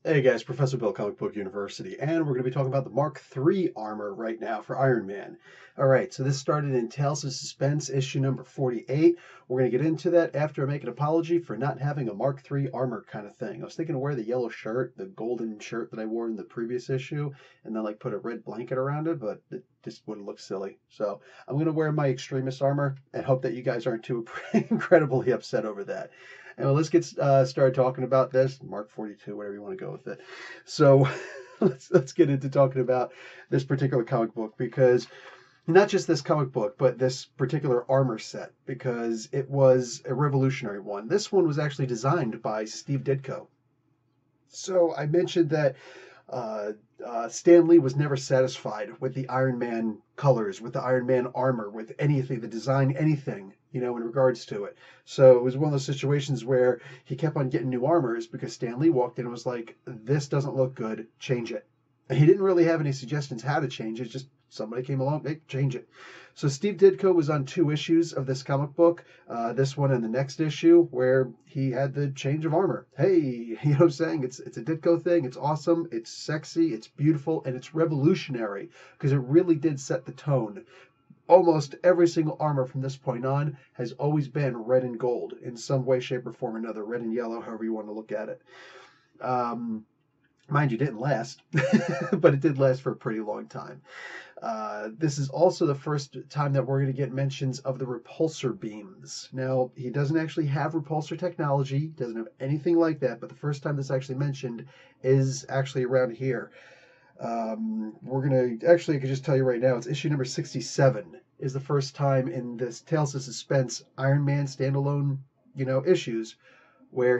Hey guys, Professor Bill, Comic Book University, and we're going to be talking about the Mark III armor right now for Iron Man. All right, so this started in Tales of Suspense, issue number 48. We're going to get into that after I make an apology for not having a Mark III armor kind of thing. I was thinking to wear the yellow shirt, the golden shirt that I wore in the previous issue, and then like put a red blanket around it, but it just would look silly. So I'm going to wear my Extremis armor and hope that you guys aren't too incredibly upset over that. And let's get started talking about this. Mark 42, whatever you want to go with it. So let's get into talking about this particular comic book, because not just this comic book, but this particular armor set, because it was a revolutionary one. This one was actually designed by Steve Ditko. So I mentioned that Stan Lee was never satisfied with the Iron Man colors, with the Iron Man armor, with anything, the design, anything, in regards to it. So it was one of those situations where he kept on getting new armors because Stan Lee walked in and was like, this doesn't look good, change it. And he didn't really have any suggestions how to change it, just somebody came along, hey, change it. So Steve Ditko was on 2 issues of this comic book, this one and the next issue, where he had the change of armor. Hey, you know what I'm saying? It's a Ditko thing. It's awesome. It's sexy. It's beautiful, and it's revolutionary because it really did set the tone. Almost every single armor from this point on has always been red and gold in some way, shape, or form or another. Red and yellow, however you want to look at it. Mind you, didn't last, but it did last for a pretty long time. This is also the first time that we're going to get mentions of the repulsor beams. Now, he doesn't actually have repulsor technology, doesn't have anything like that, but the first time this actually mentioned is actually around here. We're going to, actually, I can just tell you right now, it's issue number 67 is the first time in this Tales of Suspense Iron Man standalone, issues where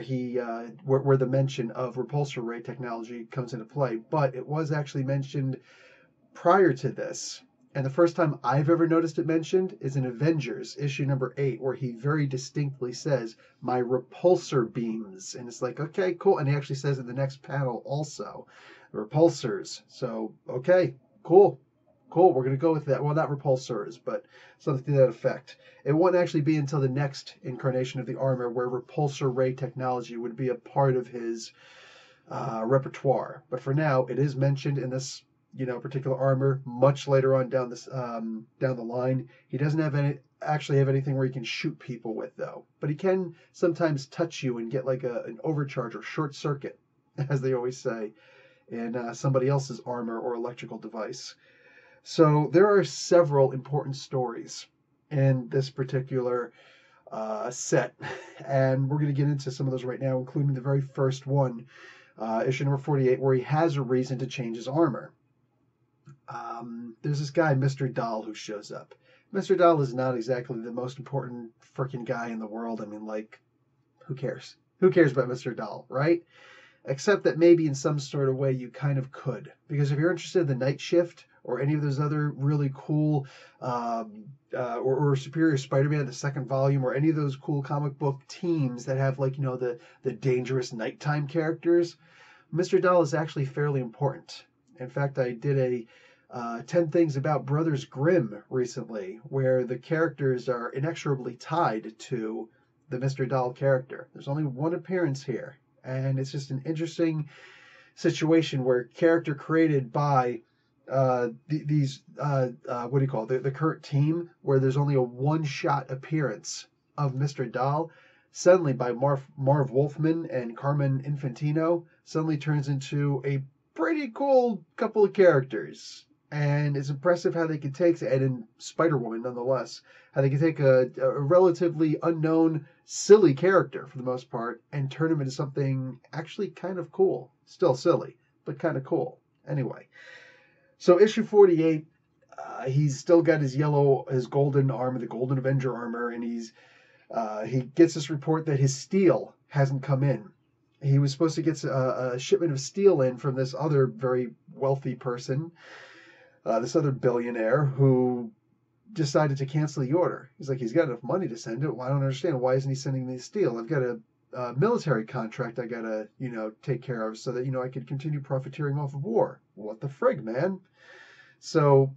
where the mention of repulsor ray technology comes into play. But it was actually mentioned prior to this. And the first time I've ever noticed it mentioned is in Avengers, issue number 8, where he very distinctly says, my repulsor beams. And it's like, okay, cool. And he actually says in the next panel also, repulsors. So, okay, cool. Cool, we're going to go with that. Well, not repulsors, but something to that effect. It won't actually be until the next incarnation of the armor where repulsor ray technology would be a part of his repertoire. But for now, it is mentioned in this particular armor much later on down the line. He doesn't actually have anything where he can shoot people with, though, but he can sometimes touch you and get like an overcharge or short circuit, as they always say, in somebody else's armor or electrical device. So there are several important stories in this particular set, and we're going to get into some of those right now, including the very first one, issue number 48, where he has a reason to change his armor. There's this guy, Mr. Doll, who shows up. Mr. Doll is not exactly the most important freaking guy in the world. I mean, like, who cares? Who cares about Mr. Doll, right? Except that maybe in some sort of way you kind of could. Because if you're interested in the Night Shift or any of those other really cool, or Superior Spider-Man, the second volume, or any of those cool comic book teams that have, like, the dangerous nighttime characters, Mr. Doll is actually fairly important. In fact, I did a 10 Things About Brothers Grimm recently, where the characters are inexorably tied to the Mr. Doll character. There's only one appearance here, and it's just an interesting situation where character created by these what do you call it? The current team, where there's only a one-shot appearance of Mr. Doll, suddenly by Marv Wolfman and Carmen Infantino, suddenly turns into a pretty cool couple of characters. And it's impressive how they could take, and in Spider-Woman nonetheless, how they could take a relatively unknown, silly character for the most part and turn him into something actually kind of cool. Still silly, but kind of cool. Anyway, so issue 48, he's still got his golden armor, the Golden Avenger armor, and he gets this report that his steel hasn't come in. He was supposed to get a shipment of steel in from this other very wealthy person, this other billionaire, who decided to cancel the order. He's like, he's got enough money to send it. Well, I don't understand. Why isn't he sending me steel? I've got a military contract I got to, take care of so that, I could continue profiteering off of war. What the frig, man? So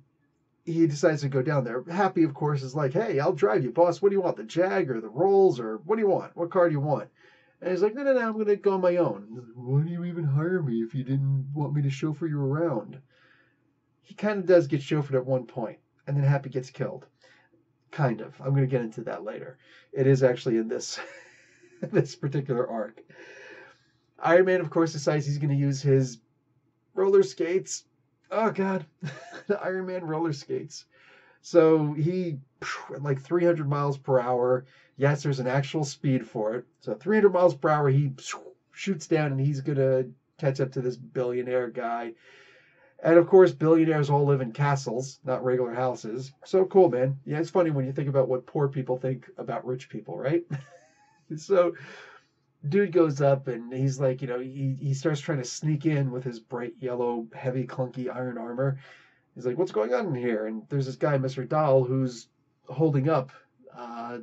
he decides to go down there. Happy, of course, is like, hey, I'll drive you, boss. What do you want, the Jag or the Rolls, or what do you want? What car do you want? And he's like, no, I'm going to go on my own. Why do you even hire me if you didn't want me to chauffeur you around? He kind of does get chauffeured at one point, and then Happy gets killed. Kind of. I'm going to get into that later. It is actually in this this particular arc. Iron Man, of course, decides he's going to use his roller skates. Oh, God. The Iron Man roller skates. So he, at like 300 miles per hour, yes, there's an actual speed for it. So 300 miles per hour, he shoots down and he's going to catch up to this billionaire guy. And of course, billionaires all live in castles, not regular houses. So cool, man. Yeah, it's funny when you think about what poor people think about rich people, right? So dude goes up and he's like, he starts trying to sneak in with his bright yellow, heavy, clunky iron armor. He's like, what's going on in here? And there's this guy, Mr. Dahl, who's holding up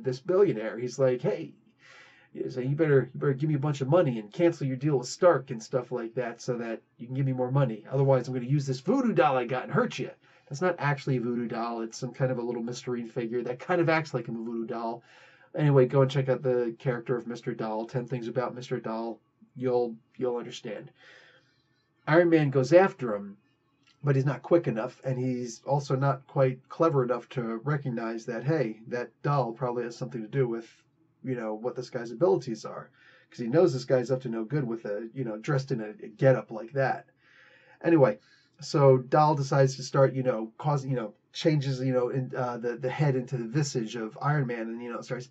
this billionaire. He's like, hey, you better give me a bunch of money and cancel your deal with Stark and stuff like that so that you can give me more money. Otherwise, I'm going to use this voodoo doll I got and hurt you. It's not actually a voodoo doll. It's some kind of a little mystery figure that kind of acts like a voodoo doll. Anyway, go and check out the character of Mr. Dahl. 10 things about Mr. Dahl. You'll understand. Iron Man goes after him, but he's not quick enough, and he's also not quite clever enough to recognize that, hey, that doll probably has something to do with, what this guy's abilities are. Because he knows this guy's up to no good with dressed in a getup like that. Anyway, so Dahl decides to start, changes, in the head into the visage of Iron Man, and, starts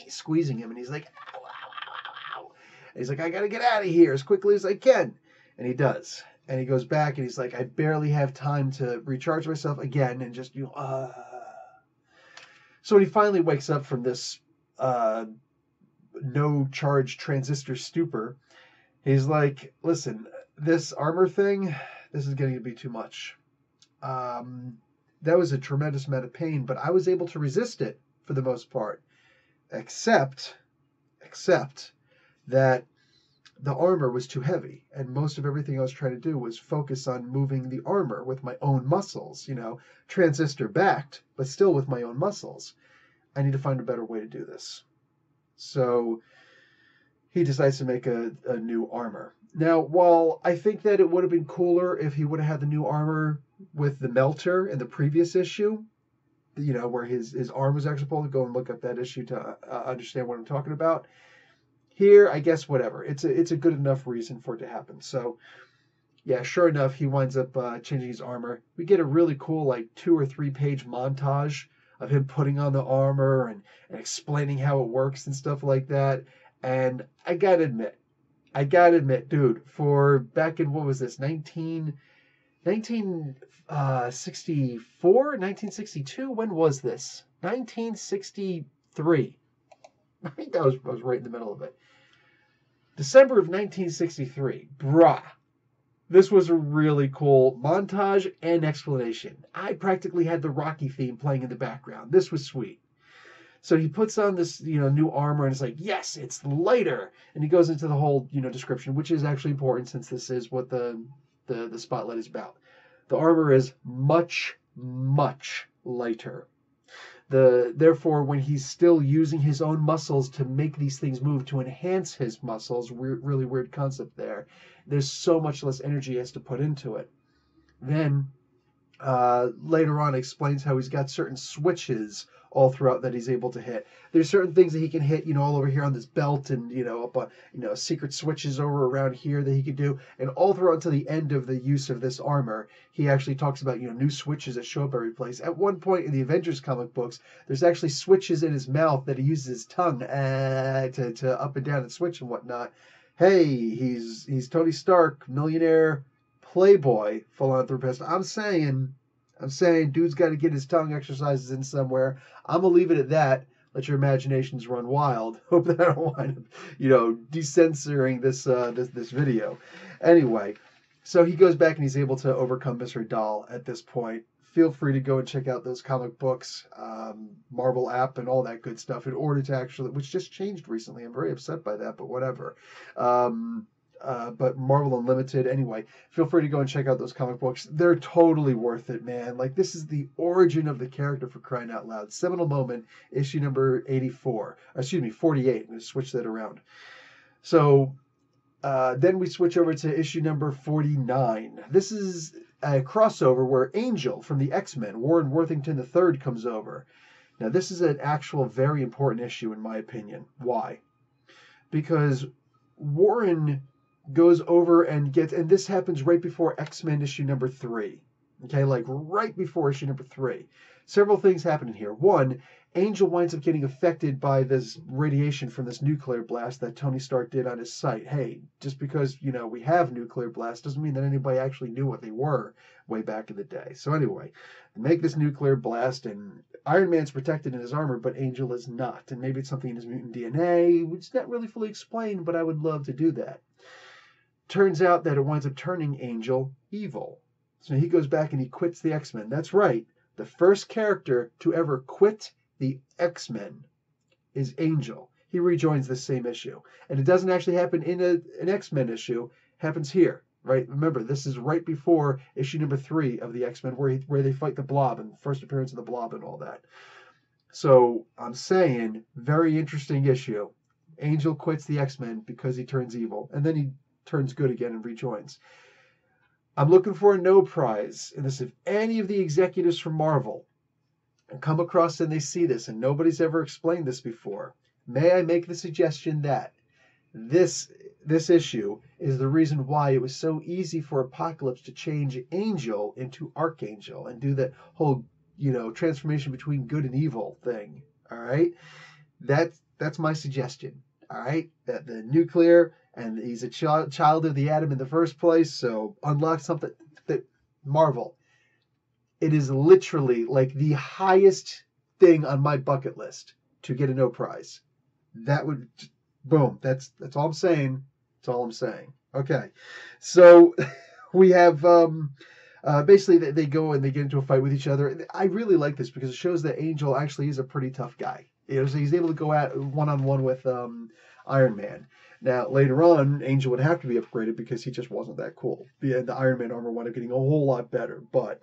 squeezing him, and he's like, ow, ow, ow, ow, ow. And he's like, I gotta get out of here as quickly as I can. And he does. And he goes back and he's like, I barely have time to recharge myself again, and just, So when he finally wakes up from this no charge transistor stupor, he's like, listen, this armor thing, this is getting to be too much. That was a tremendous amount of pain, but I was able to resist it for the most part, except that the armor was too heavy, and most of everything I was trying to do was focus on moving the armor with my own muscles, transistor backed, but still with my own muscles. I need to find a better way to do this. So he decides to make a new armor. Now, while I think that it would have been cooler if he would have had the new armor with the melter in the previous issue, where his arm was actually pulled, go and look up that issue to understand what I'm talking about. Here, I guess whatever. It's a good enough reason for it to happen. So, yeah, sure enough, he winds up changing his armor. We get a really cool 2 or 3 page montage of him putting on the armor and explaining how it works and stuff like that. And I gotta admit, dude, for back in, what was this, 1964, 1962? When was this? 1963. I think I was right in the middle of it. December of 1963. Brah. This was a really cool montage and explanation. I practically had the Rocky theme playing in the background. This was sweet. So he puts on this, new armor, and it's like, yes, it's lighter. And he goes into the whole, description, which is actually important since this is what the spotlight is about. The armor is much, much lighter. Therefore, when he's still using his own muscles to make these things move, to enhance his muscles, really weird concept there, there's so much less energy he has to put into it. Then, later on, explains how he's got certain switches all throughout that he's able to hit. There's certain things that he can hit, all over here on this belt, and up on, secret switches over around here that he could do. And all throughout to the end of the use of this armor, he actually talks about new switches that show up every place. At one point in the Avengers comic books, there's actually switches in his mouth that he uses his tongue to up and down and switch and whatnot. Hey, he's Tony Stark, millionaire, playboy, philanthropist. I'm saying, dude's got to get his tongue exercises in somewhere. I'm gonna leave it at that. Let your imaginations run wild. Hope that I don't wind up, decensoring this video. Anyway, so he goes back and he's able to overcome Mr. Dahl at this point. Feel free to go and check out those comic books, Marvel app, and all that good stuff in order to actually, which just changed recently. I'm very upset by that, but whatever. But Marvel Unlimited, anyway, feel free to go and check out those comic books. They're totally worth it, man. This is the origin of the character, for crying out loud. Seminal moment, issue number 48. I'm going to switch that around. So then we switch over to issue number 49. This is a crossover where Angel from the X-Men, Warren Worthington III, comes over. Now, this is an actual very important issue, in my opinion. Why? Because Warren goes over and gets, and this happens right before X-Men issue number 3. Okay, like right before issue number 3. Several things happen in here. One, Angel winds up getting affected by this radiation from this nuclear blast that Tony Stark did on his site. Hey, just because, we have nuclear blasts doesn't mean that anybody actually knew what they were way back in the day. So anyway, they make this nuclear blast, and Iron Man's protected in his armor, but Angel is not. And maybe it's something in his mutant DNA, which is not really fully explained, but I would love to do that. Turns out that it winds up turning Angel evil. So he goes back and he quits the X-Men. That's right. The first character to ever quit the X-Men is Angel. He rejoins the same issue. And it doesn't actually happen in an X-Men issue. It happens here, right? Remember, this is right before issue number 3 of the X-Men where they fight the Blob and first appearance of the Blob and all that. So I'm saying, very interesting issue. Angel quits the X-Men because he turns evil. And then he turns good again and rejoins. I'm looking for a no prize in this. If any of the executives from Marvel come across and they see this, and nobody's ever explained this before, may I make the suggestion that this issue is the reason why it was so easy for Apocalypse to change Angel into Archangel and do that whole, transformation between good and evil thing. All right, that's my suggestion. All right, that the nuclear, and he's a child of the atom in the first place, so unlock something that Marvel. It is literally like the highest thing on my bucket list to get a no prize. That would, boom. That's all I'm saying. That's all I'm saying. Okay, so we have basically they go and they get into a fight with each other. I really like this because it shows that Angel actually is a pretty tough guy. So he's able to go at one-on-one with Iron Man. Now, later on, Angel would have to be upgraded because he just wasn't that cool. The Iron Man armor wound up getting a whole lot better, but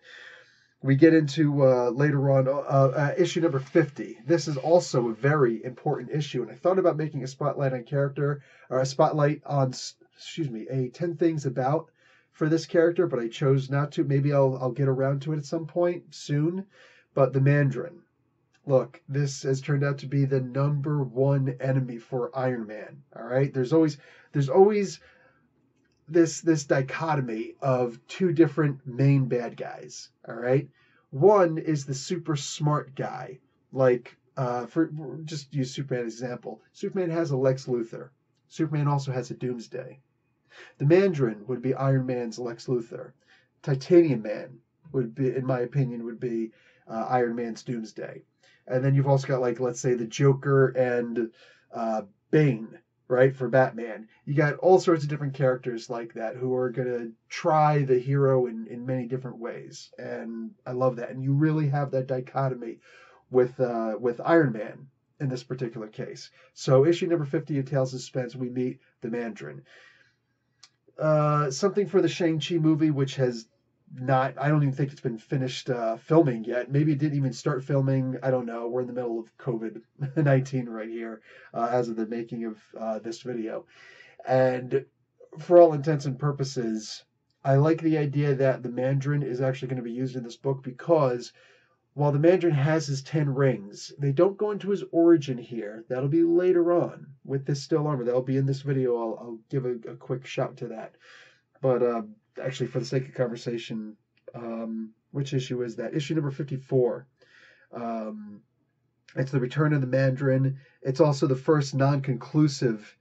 we get into later on issue number 50. This is also a very important issue, and I thought about making a spotlight on character, or a spotlight on, a 10 things about for this character, but I chose not to. Maybe I'll get around to it at some point soon. But the Mandarin. Look, this has turned out to be the #1 enemy for Iron Man. All right, there's always this dichotomy of two different main bad guys. All right, one is the super smart guy, like for just use Superman as an example. Superman has a Lex Luthor. Superman also has a Doomsday. The Mandarin would be Iron Man's Lex Luthor. Titanium Man would be, in my opinion, Iron Man's Doomsday. And then you've also got, like, let's say the Joker and Bane, right, for Batman. You got all sorts of different characters like that who are going to try the hero in many different ways. And I love that. And you really have that dichotomy with Iron Man in this particular case. So issue number 50 of Tales of Suspense, we meet the Mandarin. Something for the Shang-Chi movie, which has I don't even think it's been finished filming yet. Maybe it didn't even start filming. I don't know. We're in the middle of COVID-19 right here as of the making of this video. And for all intents and purposes, I like the idea that the Mandarin is actually going to be used in this book because while the Mandarin has his 10 rings, they don't go into his origin here. That'll be later on with this still armor. That'll be in this video. I'll give a quick shout to that. But actually, for the sake of conversation, which issue is that? Issue number 54. It's the Return of the Mandarin. It's also the first non-conclusive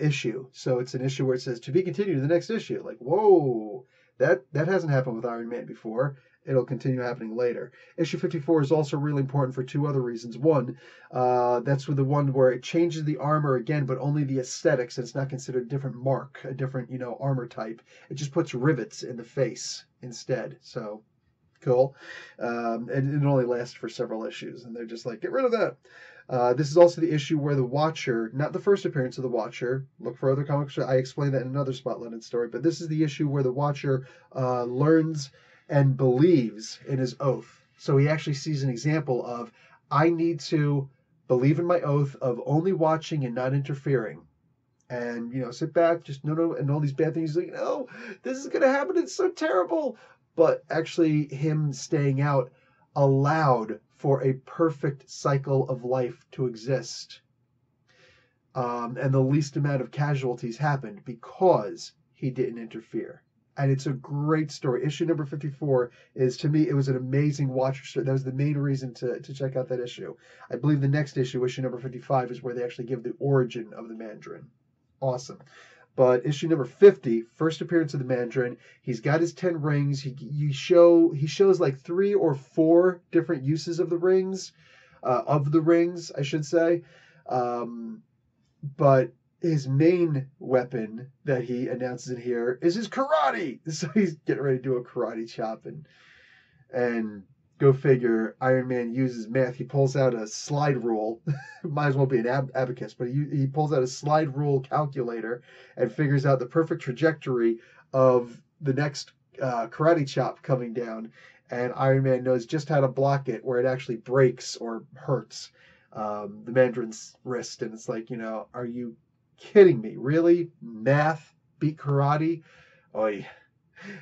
issue. So it's an issue where it says, to be continued in the next issue. Like, whoa, that hasn't happened with Iron Man before. It'll continue happening later. Issue 54 is also really important for two other reasons. One, that's the one where it changes the armor again, but only the aesthetics. It's not considered a different mark, a different, armor type. It just puts rivets in the face instead. So, cool. And it only lasts for several issues, and they're just like, get rid of that. This is also the issue where the Watcher, not the first appearance of the Watcher, look for other comics, I explained that in another spotlighted story, but this is the issue where the Watcher learns and believes in his oath. So he actually sees an example of, I need to believe in my oath of only watching and not interfering. and sit back, just no, and all these bad things. He's like, no, this is gonna happen. It's so terrible. But actually, him staying out allowed for a perfect cycle of life to exist, and the least amount of casualties happened because he didn't interfere. And it's a great story. Issue number 54 is, to me, it was an amazing watch story. That was the main reason to check out that issue. I believe the next issue, issue number 55, is where they actually give the origin of the Mandarin. Awesome. But issue number 50, first appearance of the Mandarin. He's got his 10 rings. He shows like 3 or 4 different uses of the rings, I should say. But his main weapon that he announces in here is his karate. So he's getting ready to do a karate chop, and go figure, Iron Man uses math. He pulls out a slide rule. Might as well be an abacus, but he pulls out a slide rule calculator and figures out the perfect trajectory of the next karate chop coming down. And Iron Man knows just how to block it where it actually breaks or hurts the Mandarin's wrist. And it's like, are you kidding me? Really? Math beat karate? Oy.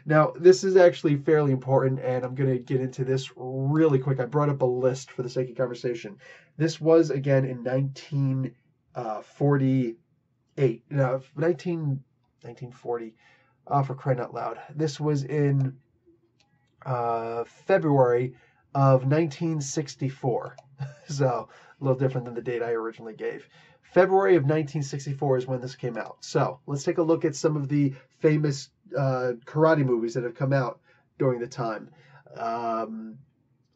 Now, this is actually fairly important, and I'm going to get into this really quick. I brought up a list for the sake of conversation. This was, again, in 1948. No, 1940. For crying out loud. This was in February of 1964. So, a little different than the date I originally gave. February of 1964 is when this came out. So let's take a look at some of the famous karate movies that have come out during the time.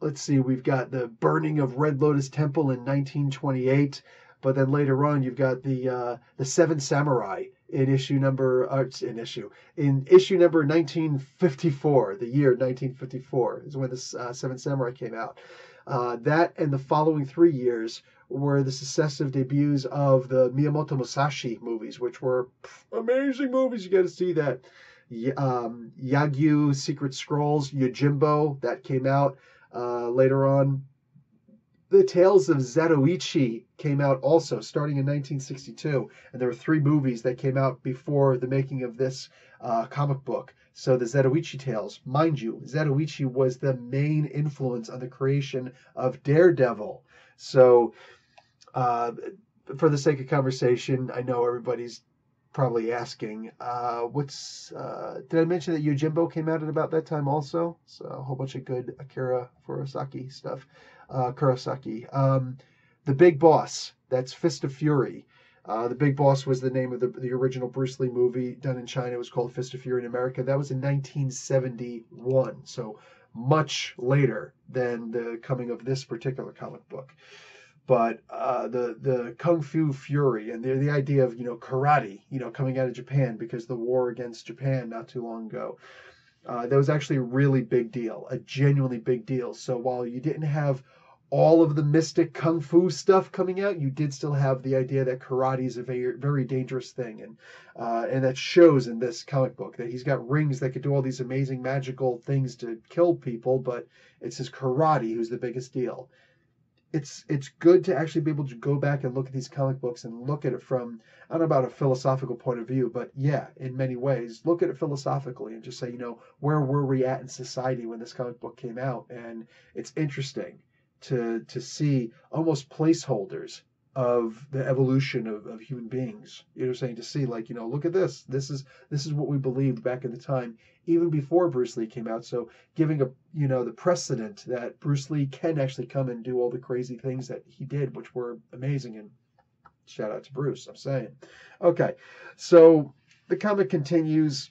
Let's see, we've got the burning of Red Lotus Temple in 1928, but then later on you've got the Seven Samurai in issue number 1954. The year 1954 is when the Seven Samurai came out. That and the following 3 years were the successive debuts of the Miyamoto Musashi movies, which were amazing movies. You got to see that. Yagyu Secret Scrolls, Yojimbo, that came out later on. The Tales of Zatoichi came out also, starting in 1962. And there were 3 movies that came out before the making of this comic book. So the Zatoichi Tales, mind you, Zatoichi was the main influence on the creation of Daredevil. So for the sake of conversation, I know everybody's probably asking, did I mention that Yojimbo came out at about that time also? So a whole bunch of good Akira Kurosaki stuff. The Big Boss, that's Fist of Fury. The Big Boss was the name of the original Bruce Lee movie done in China. It was called Fist of Fury in America. That was in 1971, so much later than the coming of this particular comic book. But the Kung Fu Fury and the idea of karate, coming out of Japan because the war against Japan not too long ago, that was actually a really big deal, a genuinely big deal. So while you didn't have all of the mystic kung fu stuff coming out, you did still have the idea that karate is a very, very dangerous thing, and that shows in this comic book that he's got rings that could do all these amazing magical things to kill people, but it's his karate who's the biggest deal. It's good to actually be able to go back and look at these comic books and look at it from, I don't know about a philosophical point of view, but yeah, in many ways, look at it philosophically and just say, where were we at in society when this comic book came out? And it's interesting to see almost placeholders of the evolution of human beings. Saying to see look at this. This is what we believed back in the time, even before Bruce Lee came out. So giving the precedent that Bruce Lee can actually come and do all the crazy things that he did, which were amazing. And shout out to Bruce, I'm saying. Okay, so the comic continues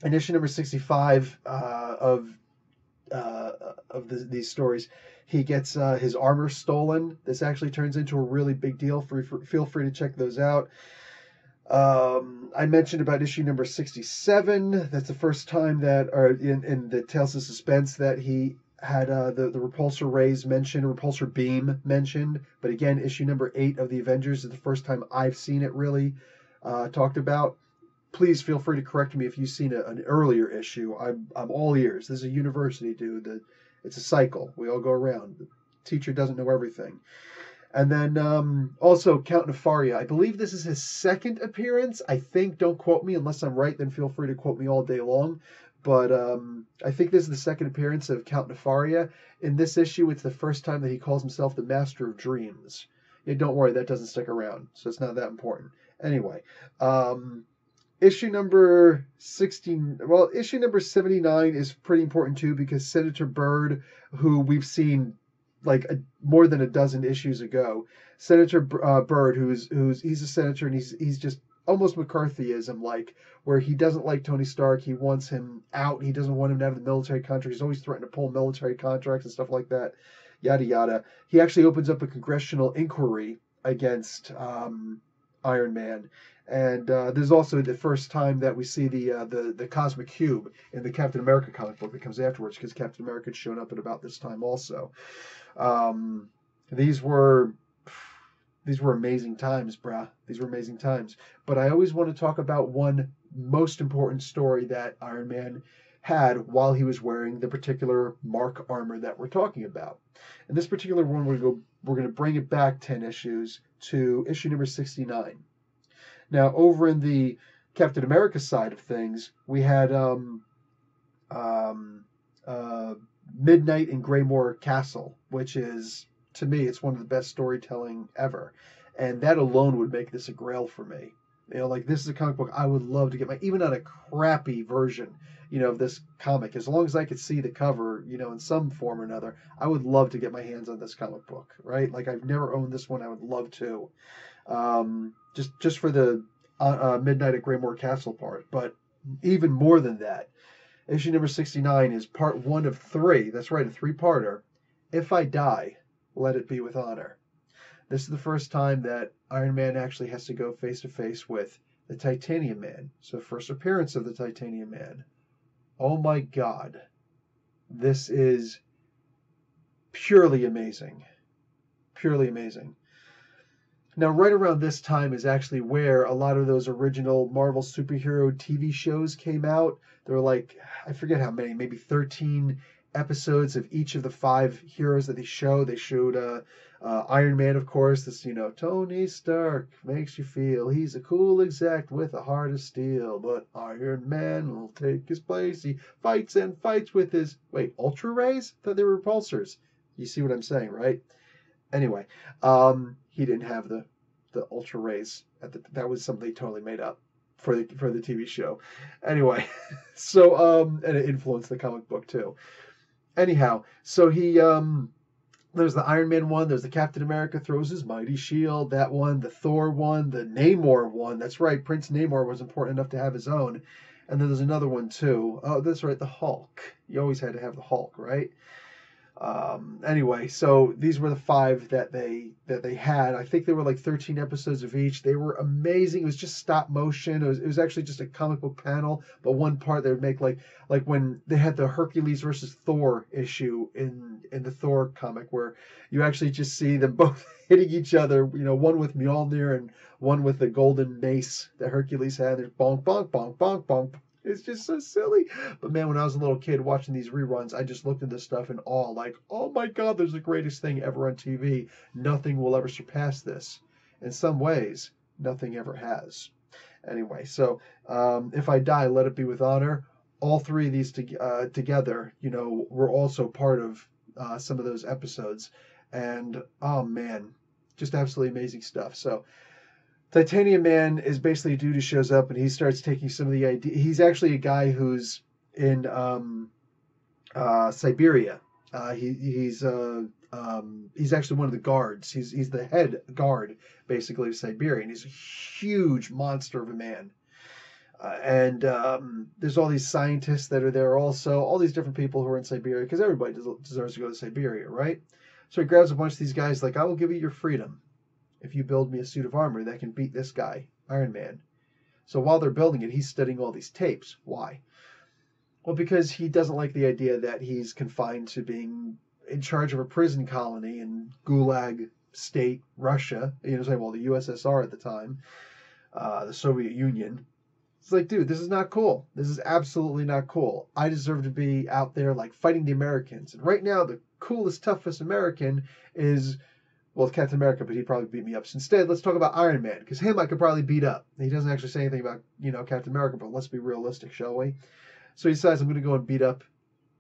in issue number 65 of these stories. He gets his armor stolen. This actually turns into a really big deal. Feel free to check those out. I mentioned about issue number 67. That's the first time that, or in the Tales of Suspense, that he had the repulsor rays mentioned, repulsor beam mentioned. But again, issue number 8 of the Avengers is the first time I've seen it really talked about. Please feel free to correct me if you've seen an earlier issue. I'm all ears. This is a university, dude. It's a cycle. We all go around. The teacher doesn't know everything. And then also Count Nefaria. I believe this is his second appearance. I think. Don't quote me unless I'm right. Then feel free to quote me all day long. But I think this is the second appearance of Count Nefaria. In this issue, it's the first time that he calls himself the Master of Dreams. Yeah, don't worry, that doesn't stick around, so it's not that important. Anyway, issue number 16. Well, issue number 79 is pretty important too because Senator Byrd, who we've seen like more than a dozen issues ago, Senator Byrd, he's a senator and he's just almost McCarthyism, like where he doesn't like Tony Stark, he wants him out, he doesn't want him to have the military contract, he's always threatened to pull military contracts and stuff like that, yada yada. He actually opens up a congressional inquiry against Iron Man. And there's also the first time that we see the Cosmic Cube in the Captain America comic book that comes afterwards, because Captain America had shown up at about this time also. These were amazing times, brah. These were amazing times. But I always want to talk about one most important story that Iron Man had while he was wearing the particular Mark armor that we're talking about. In this particular one, we're going to bring it back 10 issues to issue number 69. Now, over in the Captain America side of things, we had Midnight in Greymore Castle, which is, to me, it's one of the best storytelling ever. And that alone would make this a grail for me. You know, like, this is a comic book I would love to get even on a crappy version, of this comic. As long as I could see the cover, in some form or another, I would love to get my hands on this comic book, right? Like, I've never owned this one. I would love to. Just for the Midnight at Greymore Castle part. But even more than that, issue number 69 is part 1 of 3. That's right, a 3-parter. If I Die, Let It Be With Honor. This is the first time that Iron Man actually has to go face to face with the Titanium Man. So first appearance of the Titanium Man. Oh my God. This is purely amazing. Purely amazing. Now, right around this time is actually where a lot of those original Marvel superhero TV shows came out. There were like, I forget how many, maybe 13 episodes of each of the 5 heroes that they showed. They showed Iron Man, of course. This, Tony Stark makes you feel he's a cool exec with a heart of steel, but Iron Man will take his place. He fights and fights with his, Ultra Rays? I thought they were repulsors. You see what I'm saying, right? Anyway, he didn't have the Ultra Rays. That was something they totally made up for the TV show. Anyway, so and it influenced the comic book too. Anyhow, so he there's the Iron Man one, there's the Captain America throws his mighty shield, that one, the Thor one, the Namor one. That's right, Prince Namor was important enough to have his own. And then there's another one too. Oh, that's right, the Hulk. You always had to have the Hulk, right? Anyway, so these were the 5 that they had. I think they were like 13 episodes of each. They were amazing. It was just stop motion. It was actually just a comic book panel, but one part they would make like when they had the Hercules versus Thor issue in the Thor comic, where you actually just see them both hitting each other, one with Mjolnir and one with the golden mace that Hercules had. There's bonk, bonk, bonk, bonk, bonk. It's just so silly. But man, when I was a little kid watching these reruns, I just looked at this stuff in awe. Like, oh my God, there's the greatest thing ever on TV. Nothing will ever surpass this. In some ways, nothing ever has. Anyway, so If I Die, Let It Be With Honor. All 3 of these together, were also part of some of those episodes. And, oh man, just absolutely amazing stuff. So, Titanium Man is basically a dude who shows up and he starts taking some of the idea. He's actually a guy who's in Siberia. He's actually one of the guards. He's the head guard basically of Siberia, and he's a huge monster of a man. And there's all these scientists that are there also, all these different people who are in Siberia, because everybody deserves to go to Siberia, right? So he grabs a bunch of these guys like, I will give you your freedom if you build me a suit of armor that can beat this guy, Iron Man. So while they're building it, he's studying all these tapes. Why? Well, because he doesn't like the idea that he's confined to being in charge of a prison colony in Gulag State, Russia. The USSR at the time, the Soviet Union. It's like, dude, this is not cool. This is absolutely not cool. I deserve to be out there, like, fighting the Americans. And right now, the coolest, toughest American is Well, it's Captain America, but he'd probably beat me up. So instead, let's talk about Iron Man, because him I could probably beat up. He doesn't actually say anything about, Captain America, but let's be realistic, shall we? So he decides I'm going to go and beat up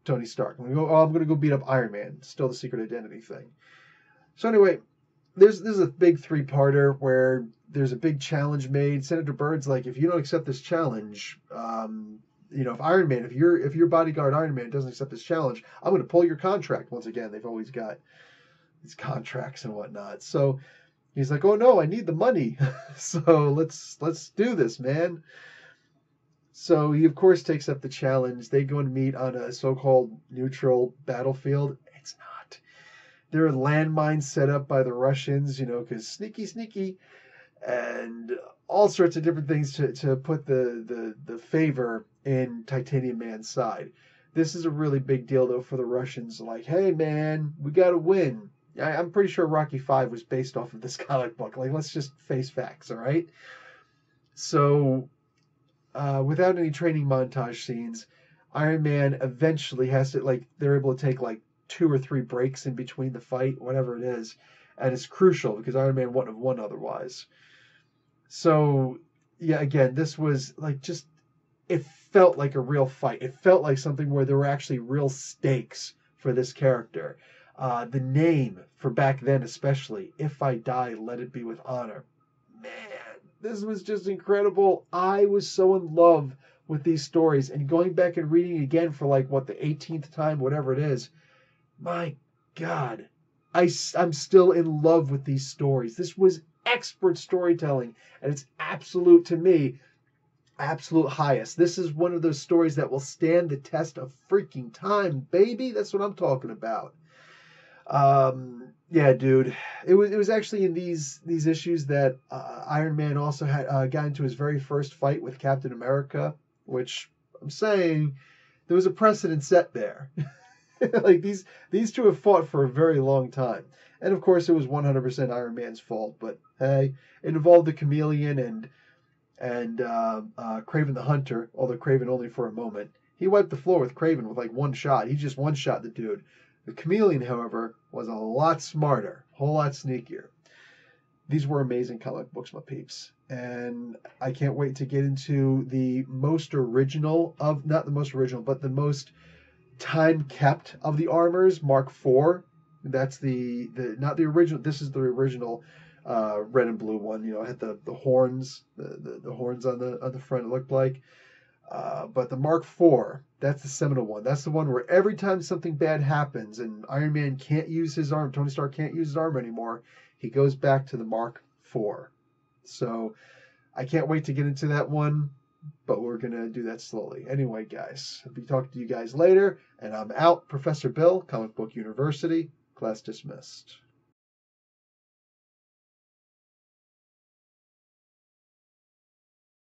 Tony Stark. I'm going to go beat up Iron Man. Still the secret identity thing. So anyway, this is a big three-parter where there's a big challenge made. Senator Byrd's like, if you don't accept this challenge, if Iron Man, if your bodyguard Iron Man doesn't accept this challenge, I'm going to pull your contract. Once again, they've always got these contracts and whatnot. So he's like, oh no, I need the money. So let's do this, man. So he of course takes up the challenge. They go and meet on a so-called neutral battlefield. It's not. There are landmines set up by the Russians, because sneaky, and all sorts of different things to put the favor in Titanium Man's side. This is a really big deal, though, for the Russians. Like, hey, man, we got to win. I'm pretty sure Rocky V was based off of this comic book. Like, let's just face facts, all right? So, without any training montage scenes, Iron Man eventually has to, they're able to take, 2 or 3 breaks in between the fight, whatever it is. And it's crucial because Iron Man wouldn't have won otherwise. So, yeah, again, this was, it felt like a real fight. It felt like something where there were actually real stakes for this character. The name, for back then especially, If I Die, Let It Be With Honor. Man, this was just incredible. I was so in love with these stories. And going back and reading it again for the 18th time, whatever it is, my God, I'm still in love with these stories. This was expert storytelling, and it's absolute, to me, absolute highest. This is one of those stories that will stand the test of freaking time, baby. That's what I'm talking about. Yeah, dude. It was actually in these issues that Iron Man also had got into his very first fight with Captain America, which I'm saying there was a precedent set there. These two have fought for a very long time. And of course it was 100% Iron Man's fault, but hey, it involved the Chameleon and Kraven the Hunter, although Kraven only for a moment. He wiped the floor with Kraven with one shot. He just one-shot the dude. The Chameleon, however, was a lot smarter, a whole lot sneakier. These were amazing comic books, my peeps. And I can't wait to get into the most original of, not the most original, but the most time kept of the armors, Mark IV. That's the not the original. This is the original red and blue one. It had the horns, the horns on the front. It looked like. But the Mark IV, that's the seminal one. That's the one where every time something bad happens and Iron Man can't use his arm, Tony Stark can't use his arm anymore, he goes back to the Mark IV. So I can't wait to get into that one, but we're going to do that slowly. Anyway, guys, I'll be talking to you guys later, and I'm out. Professor Bill, Comic Book University, class dismissed.